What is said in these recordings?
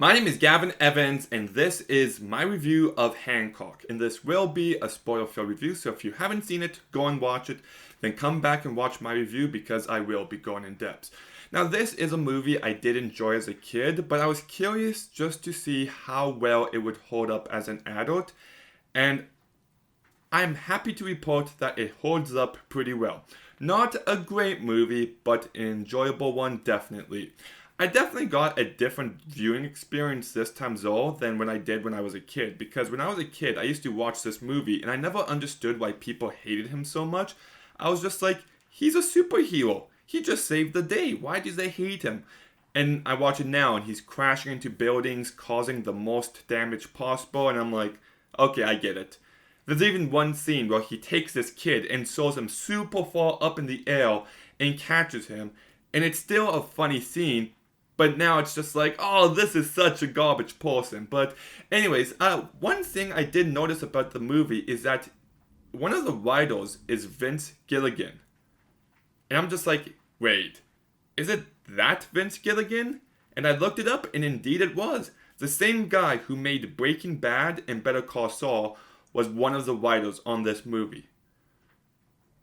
My name is Gavin Evans, and this is my review of Hancock. And this will be a spoiler-filled review, so if you haven't seen it, go and watch it. Then come back and watch my review because I will be going in depth. Now, this is a movie I did enjoy as a kid, but I was curious just to see how well it would hold up as an adult. And I'm happy to report that it holds up pretty well. Not a great movie, but an enjoyable one, definitely. I definitely got a different viewing experience this time though than when I did when I was a kid. Because when I was a kid, I used to watch this movie and I never understood why people hated him so much. I was just like, he's a superhero. He just saved the day. Why do they hate him? And I watch it now and he's crashing into buildings, causing the most damage possible. And I'm like, okay, I get it. There's even one scene where he takes this kid and throws him super far up in the air and catches him. And it's still a funny scene. But now it's just like, oh, this is such a garbage person. But anyways, one thing I did notice about the movie is that one of the writers is Vince Gilligan. And I'm just like, wait, is it that Vince Gilligan? And I looked it up and indeed it was. The same guy who made Breaking Bad and Better Call Saul was one of the writers on this movie.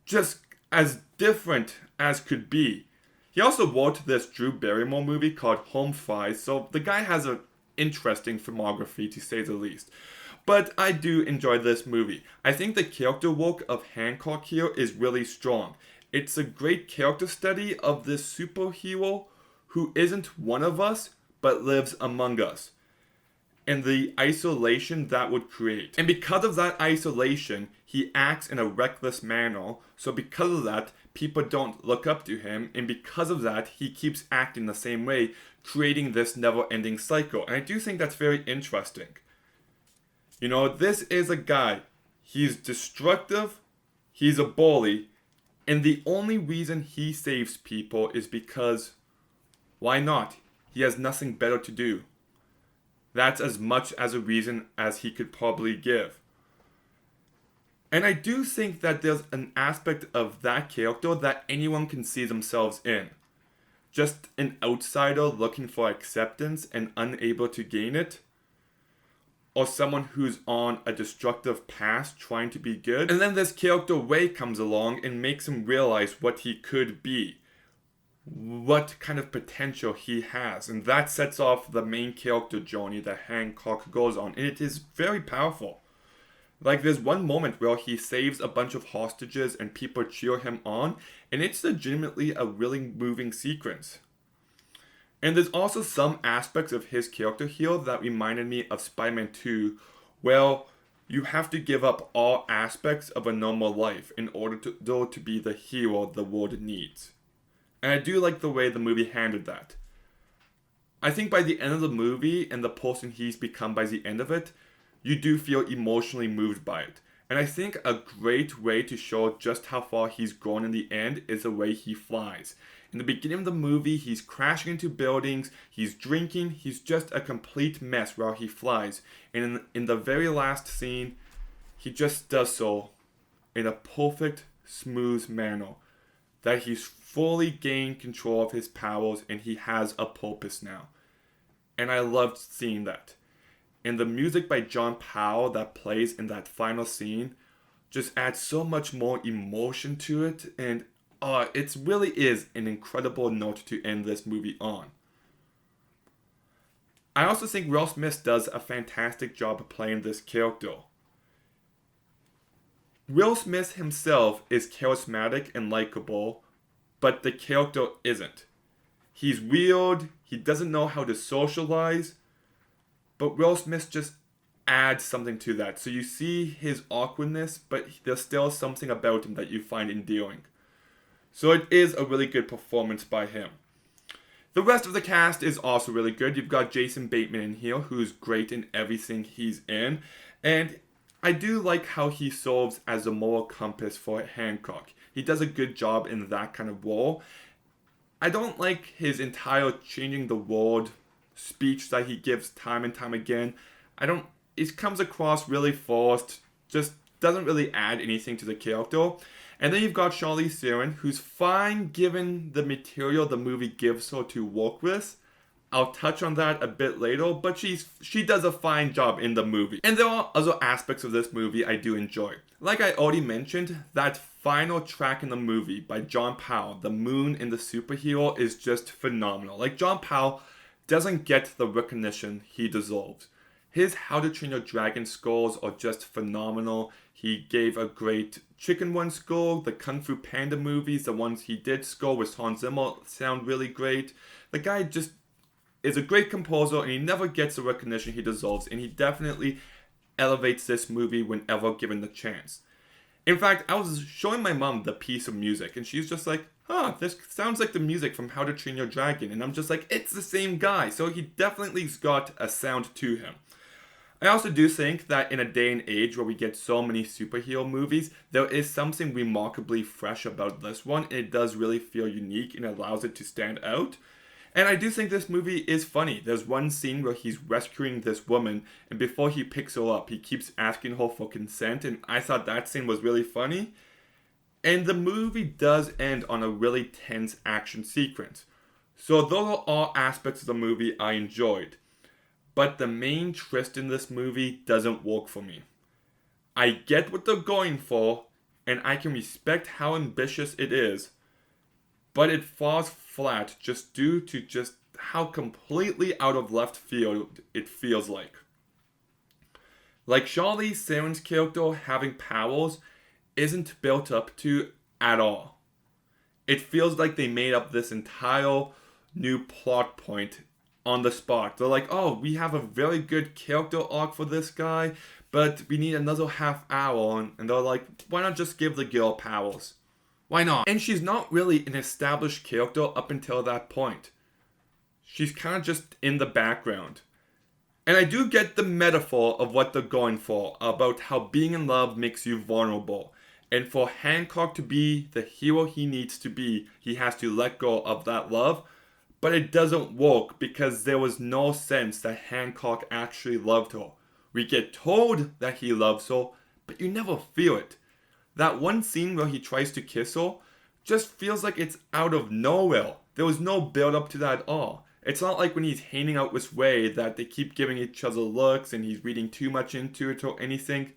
Just as different as could be. He also wrote this Drew Barrymore movie called Home Fries, so the guy has an interesting filmography to say the least. But I do enjoy this movie. I think the character work of Hancock here is really strong. It's a great character study of this superhero who isn't one of us, but lives among us. And the isolation that would create. And because of that isolation, he acts in a reckless manner. So because of that, people don't look up to him. And because of that, he keeps acting the same way, creating this never-ending cycle. And I do think that's very interesting. You know, this is a guy. He's destructive. He's a bully. And the only reason he saves people is because, why not? He has nothing better to do. That's as much as a reason as he could probably give. And I do think that there's an aspect of that character that anyone can see themselves in. Just an outsider looking for acceptance and unable to gain it. Or someone who's on a destructive path trying to be good. And then this character Ray comes along and makes him realize what he could be. What kind of potential he has. And that sets off the main character journey that Hancock goes on. And it is very powerful. Like there's one moment where he saves a bunch of hostages and people cheer him on. And it's legitimately a really moving sequence. And there's also some aspects of his character here that reminded me of Spider-Man 2. Where you have to give up all aspects of a normal life in order to be the hero the world needs. And I do like the way the movie handled that. I think by the end of the movie and the person he's become by the end of it, you do feel emotionally moved by it. And I think a great way to show just how far he's grown in the end is the way he flies. In the beginning of the movie, he's crashing into buildings, he's drinking, he's just a complete mess while he flies. And in the very last scene, he just does so in a perfect, smooth manner. That he's fully gained control of his powers and he has a purpose now. And I loved seeing that. And the music by John Powell that plays in that final scene just adds so much more emotion to it. And it really is an incredible note to end this movie on. I also think Will Smith does a fantastic job of playing this character. Will Smith himself is charismatic and likable, but the character isn't. He's weird, he doesn't know how to socialize, but Will Smith just adds something to that. So you see his awkwardness, but there's still something about him that you find endearing. So it is a really good performance by him. The rest of the cast is also really good. You've got Jason Bateman in here, who's great in everything he's in. And I do like how he serves as a moral compass for Hancock. He does a good job in that kind of role. I don't like his entire changing the world speech that he gives time and time again. It comes across really forced, just doesn't really add anything to the character. And then you've got Charlize Theron, who's fine given the material the movie gives her to work with, I'll touch on that a bit later, but she does a fine job in the movie. And there are other aspects of this movie I do enjoy. Like I already mentioned, that final track in the movie by John Powell, The Moon and the Superhero, is just phenomenal. Like, John Powell doesn't get the recognition he deserves. His How to Train Your Dragon scores are just phenomenal. He gave a great Chicken Run score. The Kung Fu Panda movies, the ones he did score with Hans Zimmer, sound really great. The guy just is a great composer, and he never gets the recognition he deserves, and he definitely elevates this movie whenever given the chance. In fact, I was showing my mom the piece of music, and she's just like, this sounds like the music from How to Train Your Dragon. And I'm just like, it's the same guy. So he definitely's got a sound to him. I also do think that in a day and age where we get so many superhero movies, there is something remarkably fresh about this one, and it does really feel unique and allows it to stand out. And I do think this movie is funny. There's one scene where he's rescuing this woman, and before he picks her up, he keeps asking her for consent, and I thought that scene was really funny. And the movie does end on a really tense action sequence. So those are all aspects of the movie I enjoyed. But the main twist in this movie doesn't work for me. I get what they're going for, and I can respect how ambitious it is, but it falls flat just due to just how completely out of left field it feels like. Like, Charlize Theron's character having powers isn't built up to at all. It feels like they made up this entire new plot point on the spot. They're like, oh, we have a very good character arc for this guy, but we need another half hour. And they're like, why not just give the girl powers? Why not? And she's not really an established character up until that point. She's kind of just in the background. And I do get the metaphor of what they're going for, about how being in love makes you vulnerable. And for Hancock to be the hero he needs to be, he has to let go of that love. But it doesn't work because there was no sense that Hancock actually loved her. We get told that he loves her, but you never feel it. That one scene where he tries to kiss her just feels like it's out of nowhere. There was no build up to that at all. It's not like when he's hanging out with Ray that they keep giving each other looks and he's reading too much into it or anything.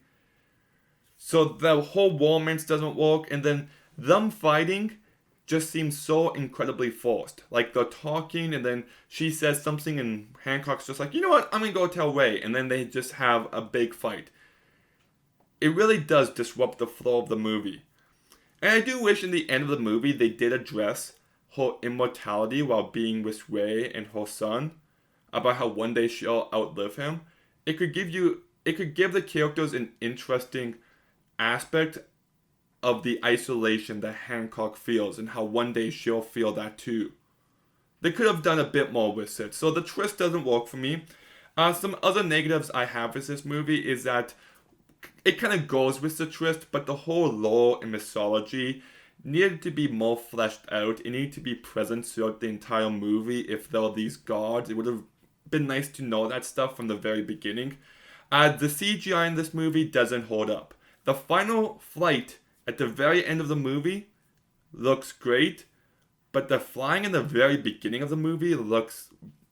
So the whole romance doesn't work, and then them fighting just seems so incredibly forced. Like, they're talking and then she says something and Hancock's just like, you know what, I'm gonna go tell Ray, and then they just have a big fight. It really does disrupt the flow of the movie. And I do wish in the end of the movie they did address her immortality while being with Ray and her son, about how one day she'll outlive him. It could give the characters an interesting aspect of the isolation that Hancock feels and how one day she'll feel that too. They could have done a bit more with it, so the twist doesn't work for me. Some other negatives I have with this movie is that it kind of goes with the twist, but the whole lore and mythology needed to be more fleshed out. It needed to be present throughout the entire movie. If there were these gods, it would have been nice to know that stuff from the very beginning. The CGI in this movie doesn't hold up. The final flight at the very end of the movie looks great, but the flying in the very beginning of the movie looks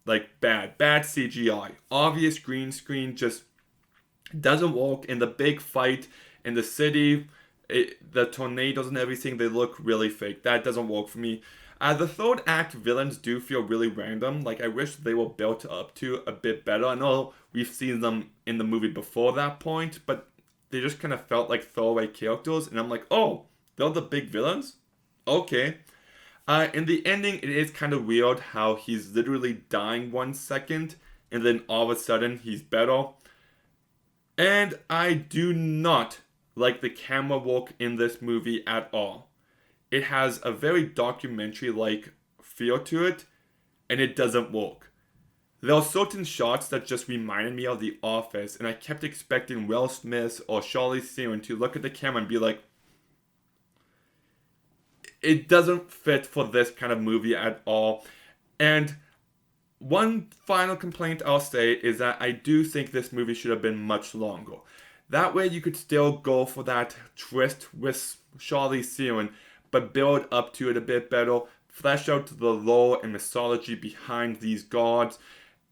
like bad CGI. Obvious green screen just doesn't work. In the big fight in the city, the tornadoes and everything, they look really fake. That doesn't work for me. The third act villains do feel really random. Like, I wish they were built up to a bit better. I know we've seen them in the movie before that point, but they just kind of felt like throwaway characters, and I'm like, oh, they're the big villains? Okay. In the ending, it is kind of weird how he's literally dying 1 second, and then all of a sudden, he's better. And I do not like the camera work in this movie at all. It has a very documentary-like feel to it, and it doesn't work. There are certain shots that just reminded me of The Office, and I kept expecting Will Smith or Charlize Theron to look at the camera and be like, it doesn't fit for this kind of movie at all. And one final complaint I'll say is that I do think this movie should have been much longer. That way you could still go for that twist with Charlize Theron, but build up to it a bit better. flesh out the lore and mythology behind these gods,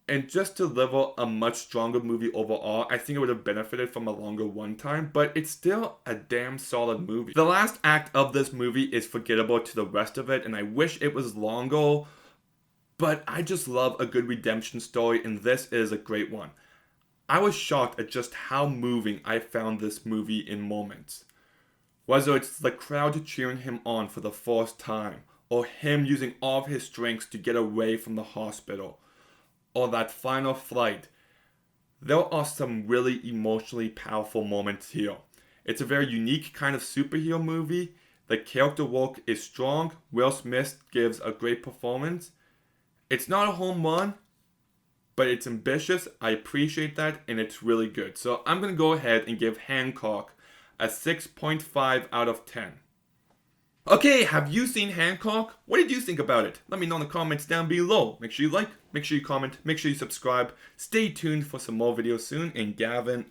and just to deliver a much stronger movie overall. I think it would have benefited from a longer runtime, but it's still a damn solid movie. The last act of this movie is forgettable to the rest of it, and I wish it was longer, but I just love a good redemption story, and this is a great one. I was shocked at just how moving I found this movie in moments. Whether it's the crowd cheering him on for the first time, or him using all of his strengths to get away from the hospital, or that final flight, there are some really emotionally powerful moments here. It's a very unique kind of superhero movie. The character work is strong. Will Smith gives a great performance. It's not a home run, but it's ambitious. I appreciate that, and it's really good. So I'm going to go ahead and give Hancock a 6.5 out of 10. Okay, have you seen Hancock? What did you think about it? Let me know in the comments down below. Make sure you like, make sure you comment, make sure you subscribe. Stay tuned for some more videos soon, and Gavin